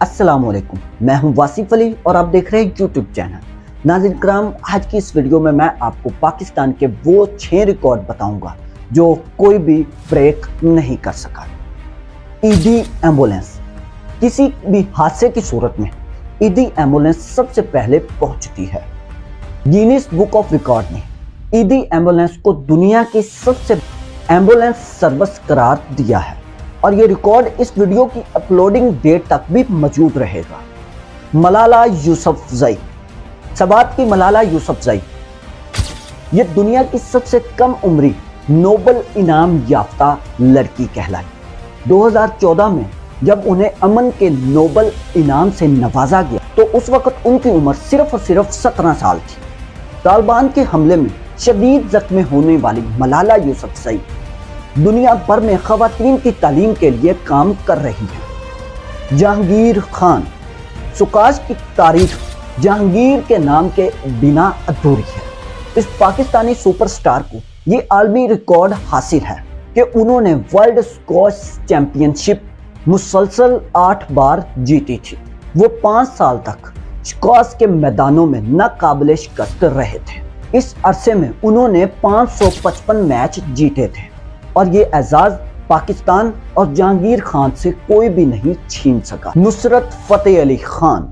السلام علیکم، میں ہوں واصف علی اور آپ دیکھ رہے ہیں یوٹیوب چینل۔ ناظرین کرام، آج کی اس ویڈیو میں آپ کو پاکستان کے وہ 6 ریکارڈ بتاؤں گا جو کوئی بھی بریک نہیں کر سکا۔ ایڈی ایمبولینس، کسی بھی حادثے کی صورت میں ایڈی ایمبولینس سب سے پہلے پہنچتی ہے۔ گینیس بک آف ریکارڈ نے ایڈی ایمبولینس کو دنیا کی سب سے ایمبولینس سروس قرار دیا ہے اور یہ ریکارڈ اس ویڈیو کی اپلوڈنگ ڈیٹ تک بھی موجود رہے گا۔ ملالہ یوسفزئی، سبات کی ملالہ یوسفزئی، یہ دنیا کی سب سے کم عمری نوبل انعام یافتہ لڑکی کہلائی۔ 2014 میں جب انہیں امن کے نوبل انعام سے نوازا گیا تو اس وقت ان کی عمر صرف اور صرف 17 سال تھی۔ طالبان کے حملے میں شدید زخمی ہونے والی ملالہ یوسفزئی دنیا بھر میں خواتین کی تعلیم کے لیے کام کر رہی ہیں۔ جہانگیر خان، سکاش کی تاریخ جہانگیر کے نام کے بنا ادھوری ہے۔ اس پاکستانی سپر سٹار کو یہ عالمی ریکارڈ حاصل ہے کہ انہوں نے ورلڈ سکواش چیمپئن شپ مسلسل 8 بار جیتی تھی۔ وہ 5 سال تک سکواش کے میدانوں میں ناقابل شکست رہے تھے۔ اس عرصے میں انہوں نے 555 میچ جیتے تھے اور یہ اعزاز پاکستان اور جہانگیر خان سے کوئی بھی نہیں چھین سکا۔ نصرت فتح علی خان،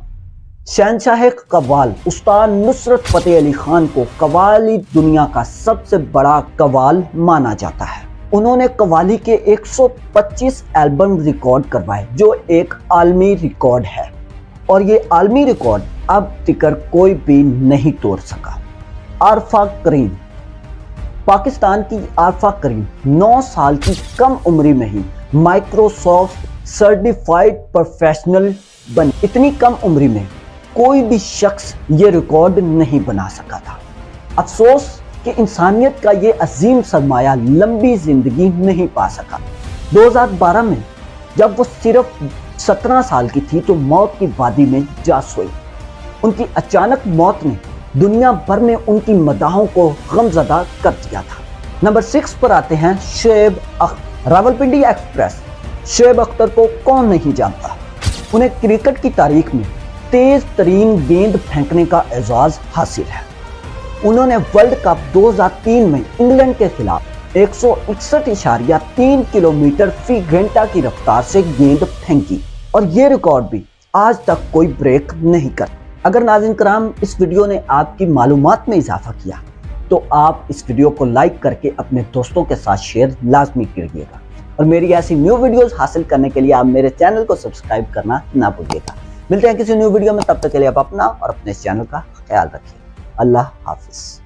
شہنشاہ قوال استاد نصرت فتح علی خان کو قوالی دنیا کا سب سے بڑا قوال مانا جاتا ہے۔ انہوں نے قوالی کے 125 البم ریکارڈ کروائے جو ایک عالمی ریکارڈ ہے اور یہ عالمی ریکارڈ اب تک کوئی بھی نہیں توڑ سکا۔ عارفہ کریم، پاکستان کی عارفہ کریم 9 سال کی کم عمری میں ہی مائکروسافٹ سرٹیفائیڈ پروفیشنل بنی۔ اتنی کم عمری میں کوئی بھی شخص یہ ریکارڈ نہیں بنا سکا تھا۔ افسوس کہ انسانیت کا یہ عظیم سرمایہ لمبی زندگی نہیں پا سکا۔ 2012 میں جب وہ صرف 17 سال کی تھی تو موت کی وادی میں جا سوئی۔ ان کی اچانک موت نے دنیا بھر میں ان کی مداحوں کو غمزدہ کر دیا تھا۔ نمبر 6 پر آتے ہیں شعیب اختر، راولپنڈی ایکسپریس۔ شعیب اختر کو کون نہیں جانتا؟ انہیں کرکٹ کی تاریخ میں تیز ترین گیند پھینکنے کا اعزاز حاصل ہے۔ انہوں نے ورلڈ کپ 2003 میں انگلینڈ کے خلاف 161.3 کلومیٹر فی گھنٹہ کی رفتار سے گیند پھینکی اور یہ ریکارڈ بھی آج تک کوئی بریک نہیں کرتا۔ اگر ناظرین کرام اس ویڈیو نے آپ کی معلومات میں اضافہ کیا تو آپ اس ویڈیو کو لائک کر کے اپنے دوستوں کے ساتھ شیئر لازمی کیجیے گا اور میری ایسی نیو ویڈیوز حاصل کرنے کے لیے آپ میرے چینل کو سبسکرائب کرنا نہ بھولیے گا۔ ملتے ہیں کسی نیو ویڈیو میں، تب تک کے لیے آپ اپنا اور اپنے چینل کا خیال رکھیے۔ اللہ حافظ۔